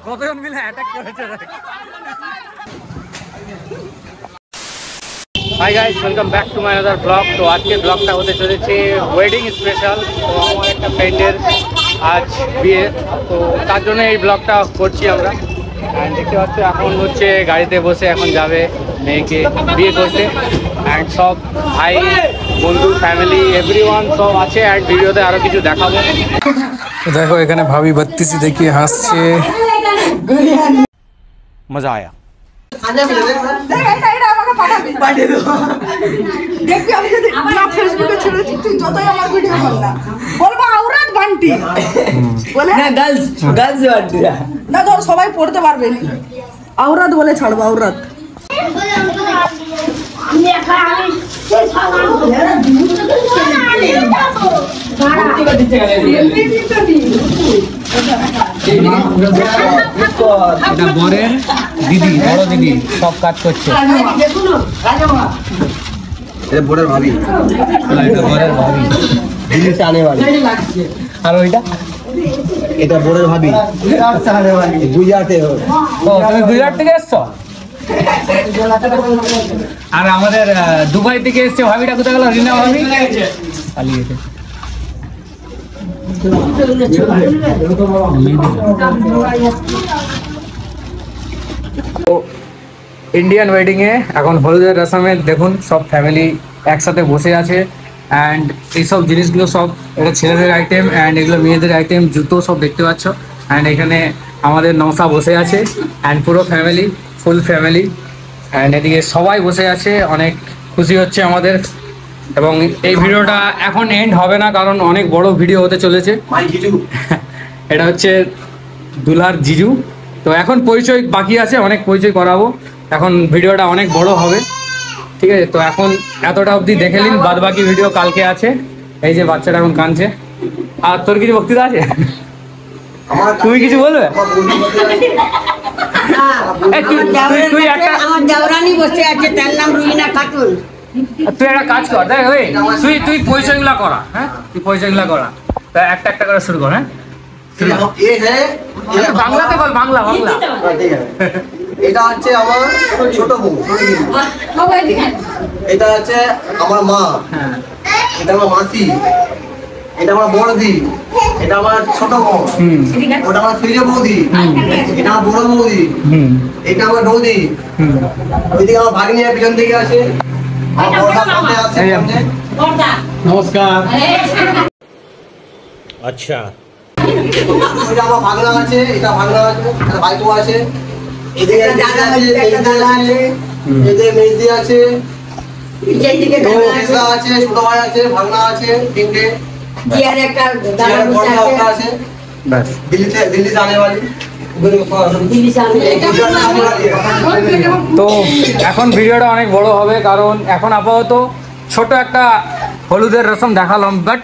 কতজন মিলে অ্যাটাক করেছে। Hi guys, welcome back to my another blog. তো আজকের ব্লগটা হতে চলেছে ওয়েডিং স্পেশাল। তো আমার একটা ফ্রেন্ডের আজ বিয়ে, তো তার জন্য এই ব্লগটা করছি আমরা। অ্যান্ড দেখতে পাচ্ছ এখন হচ্ছে গাড়িতে বসে এখন যাবে মেয়েকে বিয়ে করতে। অ্যান্ড সব ভাই বন্ধু ফ্যামিলি এভরিওয়ান সব আছে। অ্যান্ড ভিডিওতে আরও কিছু দেখাবো। দেখো এখানে ভাবি বত্তিসি দেখিয়ে হাসছে, মজা আয়া। সবাই পড়তে পারবে আওরাত বলে ছাড়বো আওরাত। এটা বরের দিদি, বড় দিদি সব কাজ করছে। বরের ভাবি, বরের ভাবি দিল্লি से आने वाली। আর ওইটা এটা বরের ভাবি, গুজরাটে। ও তুমি গুজরাট থেকে এসছো? আর আমাদের দুবাই থেকে এসছে ভাবিটা কোথায় গেল? রিনা ভাবি পালিয়ে গেছে। ইন্ডিয়ান ওয়েডিং এ এখন হলুদের রসমে দেখুন সব ফ্যামিলি একসাথে বসে আছে। অ্যান্ড এইসব জিনিসগুলো সব এটা ছেলেদের আইটেম অ্যান্ড এগুলো মেয়েদের আইটেম, জুতো সব দেখতে পাচ্ছ। অ্যান্ড এখানে আমাদের নৌসা বসে আছে অ্যান্ড পুরো ফ্যামিলি, ফুল ফ্যামিলি। অ্যান্ড এদিকে সবাই বসে আছে, অনেক খুশি হচ্ছে আমাদের। এবং এই ভিডিওটা এখন এন্ড হবে না, কারণ অনেক বড় ভিডিও হতে চলেছে। এটা হচ্ছে দুলার জিজু। তো এখন পরিচয় বাকি আছে, অনেক পরিচয় করাবো। এখন ভিডিওটা অনেক বড় হবে, ঠিক আছে? তো এখন এতটা অবধি দেখে নিন, বাদ বাকি ভিডিও কালকে আছে। এই যে বাচ্চাটা এখন কাঁদছে। আর তোর কিছু বক্তৃতা আছে? তুই কিছু বলবে? তুই একটা তুই একটা কাজ কর, দেখ ওই তুই পরিচয়গুলা করা। হ্যাঁ, তুই পরিচয়গুলা করা। তা একটা একটা করে শুরু কর। হ্যাঁ, বাংলাতে বল, বাংলা বাংলা। এটা হচ্ছে আমার ছোট বউ, এটা হচ্ছে আমার মা, এটা আমার মাসি, এটা আমার বড়দি, এটা আমার ছোট বোন, ওটা আমার ফিরে বৌদি, এটা আমার বড় বৌদি, এটা আমার বৌদি, ওইদিকে আমার ভাগ্নি পিছন দিকে আছে, আমার বড়দা সামনে আছে। নমস্কার। আচ্ছা, ওইটা আমার ভাগনা আছে, এটা ভাগনা আছে, এটা ভাইপো আছে, এদিকে দাদা আছে, এদিকে মেজদি আছে, আছে, ছোট ভাই আছে, ভাগনা আছে, তিনটে আছে। দিল্লি से आने वाली। তো এখন ভিডিওটা অনেক বড় হবে, কারণ এখন আপাতত ছোট একটা হলুদের রসম দেখালাম। বাট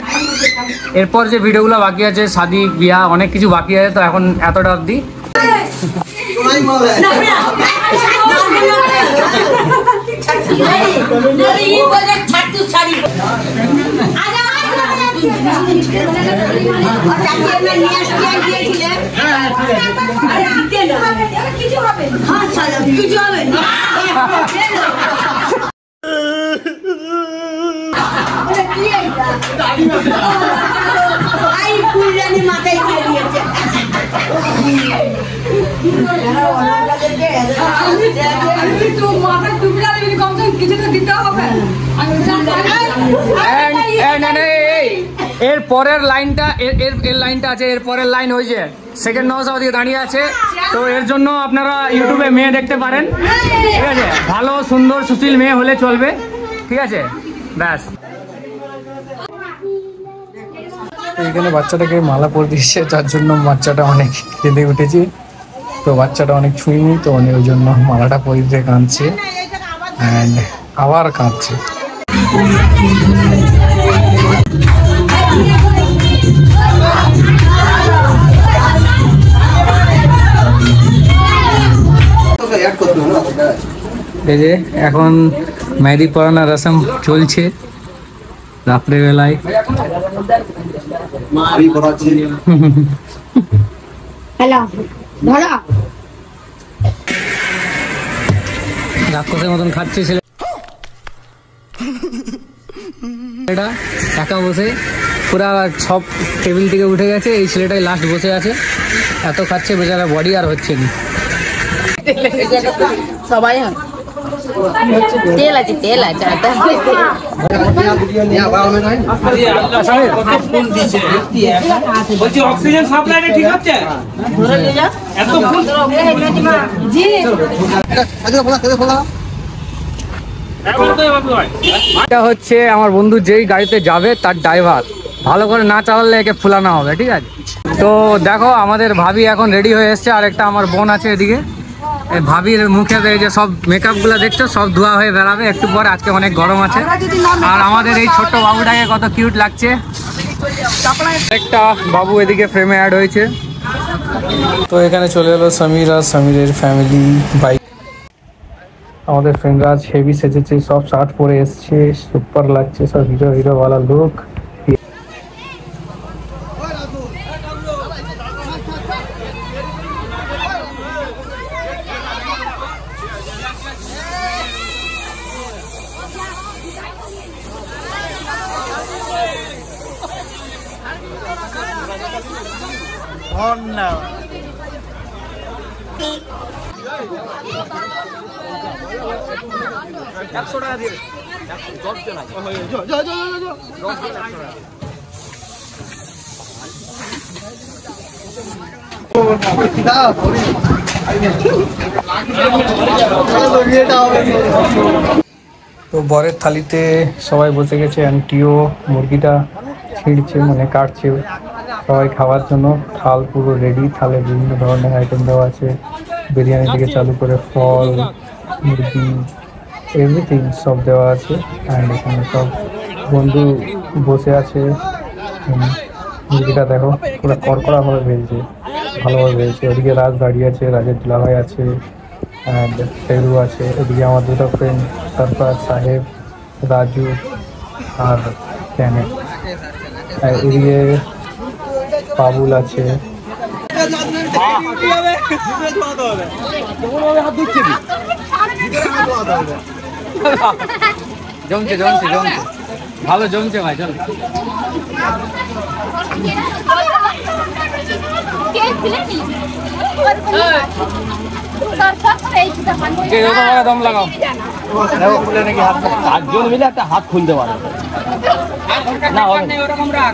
এরপর যে ভিডিওগুলো বাকি আছে, শাদি বিয়া অনেক কিছু বাকি আছে। তো এখন এতটা অবধি। মাথায় এর পরের লাইনটা এর লাইনটা আছে, এর পরের লাইন হয়েছে সেকেন্ড নওসা ওদিকে দাঁড়িয়ে আছে। তো এর জন্য আপনারা ইউটিউবে মেয়ে দেখতে পারেন, ঠিক আছে? ভালো সুন্দর সুশীল মেয়ে হলে চলবে, ঠিক আছে? ব্যাস। এখানে বাচ্চাটাকে মালা পরে দিচ্ছে, যার জন্য বাচ্চাটা অনেক কেঁদে উঠেছে। তো বাচ্চাটা অনেক ছুঁইনি, তো ওই জন্য মালাটা পরে দিতে কাঁদছে অ্যান্ড আবার কাঁদছে। এই যে এখন মেহেদি পরানো রসম চলছে রাত্রেবেলায়। হ্যালো রাক্ষসের মতন খাচ্ছে ছেলেটা একা বসে, পুরা সব টেবিল থেকে উঠে গেছে, এই ছেলেটাই লাস্ট বসে আছে, এত খাচ্ছে বেচারা, বডি আর হচ্ছে না। সবাই তেল আছে তেল আছে অক্সিজেন সাপ্লাইটা ঠিক আছে? এত এটা হচ্ছে আমার বন্ধু যেই গাড়িতে যাবে তার ড্রাইভার, ভালো করে না চালালে একে ফুলানো হবে, ঠিক আছে? তো দেখো আমাদের ভাবি এখন রেডি হয়ে এসছে, আর একটা আমার বোন আছে এদিকে। এই ভাবির মুখে এই যে সব মেকআপ গুলো দেখছো সব ধোয়া হয়ে বেড়াবে একটু পরে, আজকে অনেক গরম আছে। আর আমাদের এই ছোট্ট বাবুটাকে কত কিউট লাগছে। একটা বাবু এদিকে ফ্রেমে অ্যাড হয়েছে। তো এখানে চলে এলো সমীর আর সমীরের ফ্যামিলি বাইক। আমাদের ফ্রেন্ডরা আজ হেভি সেজেছে, সব শার্ট পরে এসছে, সুপার লাগছে, সব হিরো হিরো वाला লুক। তো বরের থালিতে সবাই বসে গেছে, আন্টিও মুরগিটা ছিঁড়ছে মানে কাটছে সবাই খাওয়ার জন্য। থাল পুরো রেডি, থালে বিভিন্ন ধরনের আইটেম দেওয়া আছে, বিরিয়ানি থেকে চালু করে ফল, মুরগি, এভরিথিং সব দেওয়া আছে। অ্যান্ড এখানে সব বন্ধু বসে আছে। মুরগিটা দেখো পুরো কড়কড়াভাবে ভেজছে, ভালোভাবে ভেজছে। ওদিকে রাজ দাঁড়িয়ে আছে, রাজের দুলাভাই আছে, অ্যান্ড ফেরু আছে। এদিকে আমার দুটো ফ্রেন্ড সরফরাজ, সাহেব, রাজু আর ক্যানে। এদিকে বাবুল আছে। জমছে জমছে জমছে, ভালো জমছে ভাই, চলো। দম লাগাও, নাকি হাত, চারজন মিলে একটা হাত খুলতে পারে না, ওরকম রাখ।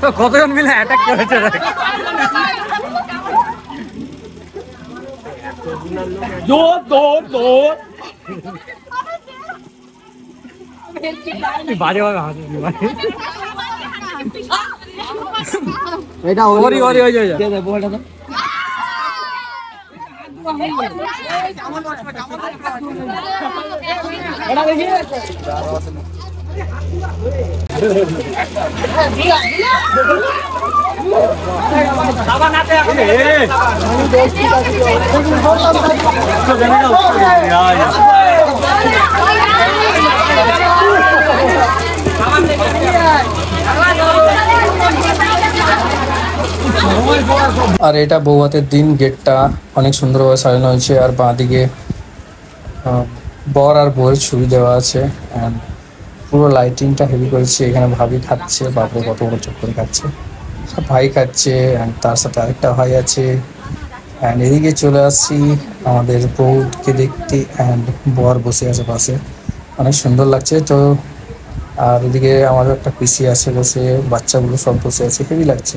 তো কতজন মিলে অ্যাটাক করেছে, জোর জোর জোর বাজে ভাবে হাসি এটা ওরি ওরি হয়ে যায়। আর এটা বৌভাতের দিন, গেটটা অনেক সুন্দরভাবে সাজানো হয়েছে, আর বাঁদিকে বর আর বউয়ের ছবি দেওয়া আছে। অ্যান্ড পুরো লাইটিংটা হেভি করেছে। এখানে ভাবি খাচ্ছে, বাপরে কত বড় চোখ করে খাচ্ছে, সব ভাই খাচ্ছে, অ্যান্ড তার সাথে আরেকটা ভাই আছে। অ্যান্ড এদিকে চলে আসছি আমাদের বউকে দেখতে, অ্যান্ড বর বসে আছে পাশে, অনেক সুন্দর লাগছে। তো আর এদিকে আমাদের একটা পিসি আছে বসে, বাচ্চাগুলো সব বসে আছে, হেভি লাগছে।